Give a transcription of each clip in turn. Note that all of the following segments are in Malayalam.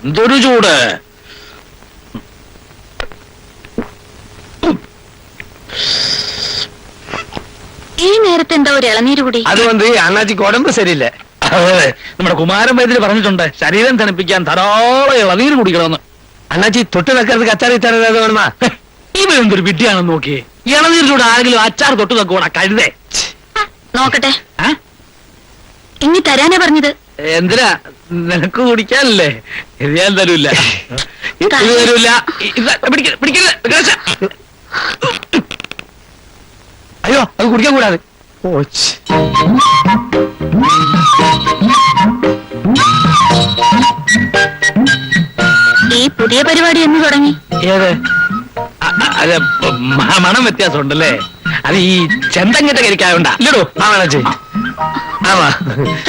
എന്തൊരു ചൂട്! ഈ നേരത്തെ എന്താ ഒരു ഇളനീര് കൂടി? അതുകൊണ്ട് അണ്ണാച്ചിക്ക് ഉടമ്പ് ശരിയില്ല. നമ്മുടെ കുമാരൻ വൈദ്യര് പറഞ്ഞിട്ടുണ്ട്, ശരീരം തണുപ്പിക്കാൻ ധാരാളം ഇളനീര് കുടിക്കണമെന്ന്. അണ്ണാച്ചി തൊട്ട് വെക്കരുത്, അച്ചാർ ഇച്ചാറ് വേണമാ. ഇവരെന്തൊരു വിദ്യയാണെന്ന് നോക്കിയേ. ഇളനീരിലൂടെ ആരെങ്കിലും അച്ചാർ തൊട്ട് വെക്കൂടാ, കഴുതേ. നോക്കട്ടെ, ഇനി തരാനാ പറഞ്ഞത്. എന്തിനാ? നിനക്ക് കുടിക്കാനല്ലേ? ഇത് ഞാൻ തരൂല്ല, ഇത് തരൂല്ല. അയ്യോ, അത് കുടിക്കാൻ കൂടാതെ. ഈ പുതിയ പരിപാടി എന്ന് തുടങ്ങി? ഏത്? അത് മണം വ്യത്യാസം ഉണ്ടല്ലേ? അത് ഈ ചെന്തങ്ങിട്ട കരിക്കായോണ്ടാ. ഇല്ലടോ ആണാച്ചി.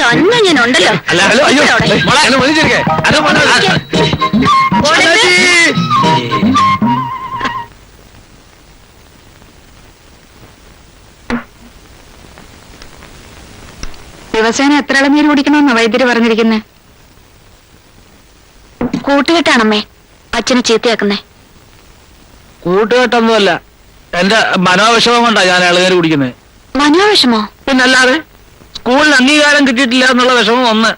തന്നെ ഞാൻ ഉണ്ടല്ലോ. ദിവസേന എത്ര ഇളനീര് കുടിക്കണമെന്നാ വൈദ്യര് പറഞ്ഞിരിക്കുന്നേ? കൂട്ടുകെട്ടാണമ്മേ അച്ഛനെ ചീത്തയാക്കുന്നേ. കൂട്ടുകെട്ടൊന്നുമല്ല, എന്റെ മനോവിഷമം കൊണ്ടാ ഞാൻ ഇളനീര് കുടിക്കുന്നത്. മനോവിഷമോ? പിന്നല്ലാതെ. സ്കൂളിന് അംഗീകാരം കിട്ടിയിട്ടില്ല എന്നുള്ള വിഷമം ഒന്ന്,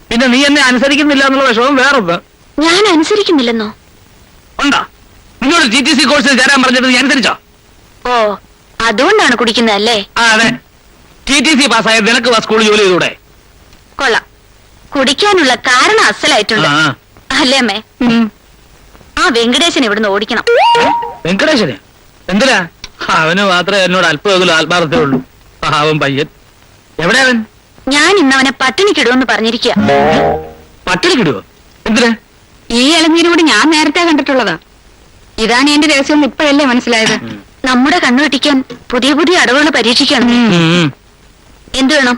പിന്നെ നീ എന്നെ അനുസരിക്കുന്നില്ല എന്നുള്ള വിഷമം വേറൊന്ന്. ഞാൻ അനുസരിക്കുന്നില്ലെന്നോ? ഉണ്ടോ? നിന്നോട് TTC കോഴ്സിൽ ചേരാൻ പറഞ്ഞിട്ട് നീ അനുസരിച്ചോ? ഓ, അതുകൊണ്ടാണ് കുടിക്കുന്നതല്ലേ? അതെ. TTC പാസ്സായ നിനക്ക് സ്കൂളിൽ ജോലി ചെയ്തൂടെ? കൊള്ളാം, കുടിക്കാനുള്ള കാരണം അസലായിട്ടുണ്ട് അല്ലേ അമ്മേ? ആ വെങ്കടേശൻ ഇവിടുന്ന് ഓടിക്കണം. വെങ്കടേശന് എന്തിനാ? അവന് മാത്രമേ എന്നോട് അല്പമെങ്കിലും ആത്മാർത്ഥതയേ ഉള്ളൂ. അവൻ പയ്യൻ. എവിടെ അവൻ? ഞാൻ ഇന്നവനെ പട്ടിണിക്കിടുമെന്ന് പറഞ്ഞിരിക്കുക. പട്ടിണിക്കിടുവോ? എന്തിനാ? ഈ ഇളനീര് കൂടി ഞാൻ നേരത്തെ കണ്ടിട്ടുള്ളതാ. ഇതാണ് എന്റെ രഹസ്യം ഇപ്പോഴല്ലേ മനസ്സിലായത്. നമ്മുടെ കണ്ണു വെട്ടിക്കാൻ പുതിയ പുതിയ അടവുകൾ പരീക്ഷിക്കണം. എന്തു വേണം?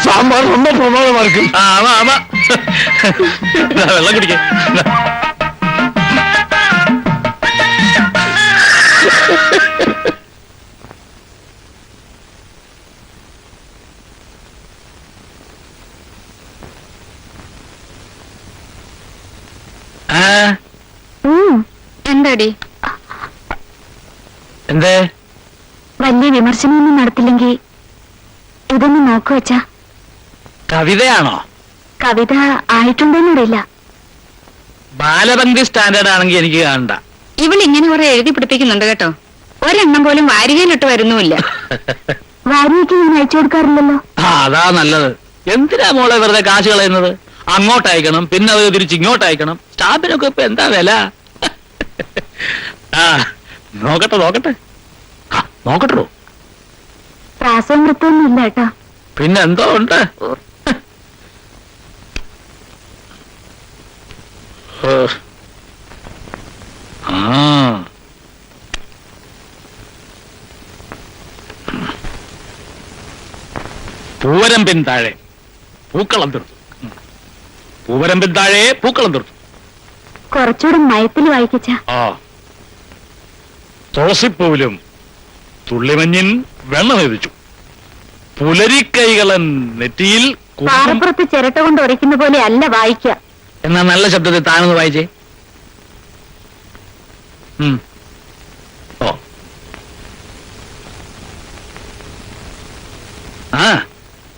സാമ്പാർ ரொம்ப பிரமாதமா இருக்கு. ஆமா ஆமா, வெள்ளம் குடிக்க. എന്താടി? എന്തേ? വലിയ വിമർശനമൊന്നും നടത്തില്ലെങ്കിൽ ഇതൊന്നും നോക്കു വച്ചാ. കവിതയാണോ? കവിത ആയിട്ടുണ്ടോന്നറിയില്ല. ബാലപംക്തി സ്റ്റാൻഡേർഡ് ആണെങ്കിൽ എനിക്ക് കാണണ്ട. ഇവളിങ്ങനെ കുറെ എഴുതി പിടിപ്പിക്കുന്നുണ്ട് കേട്ടോ. ഒരെണ്ണം പോലും വാരികയിലിട്ട് വരുന്നുമില്ല. വാരികയ്ക്ക് ഞാൻ അയച്ചു കൊടുക്കാറില്ലല്ലോ. അതാ നല്ലത്. എന്തിനാ മോളെ വെറുതെ കാശ് കളയുന്നത്? അങ്ങോട്ട് അയക്കണം, പിന്നെ അത് തിരിച്ച് ഇങ്ങോട്ട് അയക്കണം. സ്റ്റാമ്പിനൊക്കെ ഇപ്പൊ എന്താ വില? നോക്കട്ടെ നോക്കട്ടെ നോക്കട്ടോ. പ്രാസവും വൃത്തൊന്നും ഇല്ല കേട്ടോ. പിന്നെ എന്തോ ഉണ്ട്. പൂവരമ്പിൻ താഴെ പൂക്കളം തീർത്തു. പൂവരമ്പിൻ താഴെ പൂക്കളം തീർത്തു. കുറച്ചുകൂടെ മയത്തിൽ വായിക്കച്ച. തുളസിപ്പൂവിലും തുള്ളിമഞ്ഞിൻ വെള്ളം എഴുതിച്ചു. പുലരിക്കൈകളൻ നെറ്റിയിൽ പാറപ്പുറത്ത് ചിരട്ട കൊണ്ട് ഉരയ്ക്കുന്ന പോലെ അല്ല വായിക്ക. എന്നാ നല്ല ശബ്ദത്തിൽ താനൊന്ന് വായിച്ചേ. ഓ ആ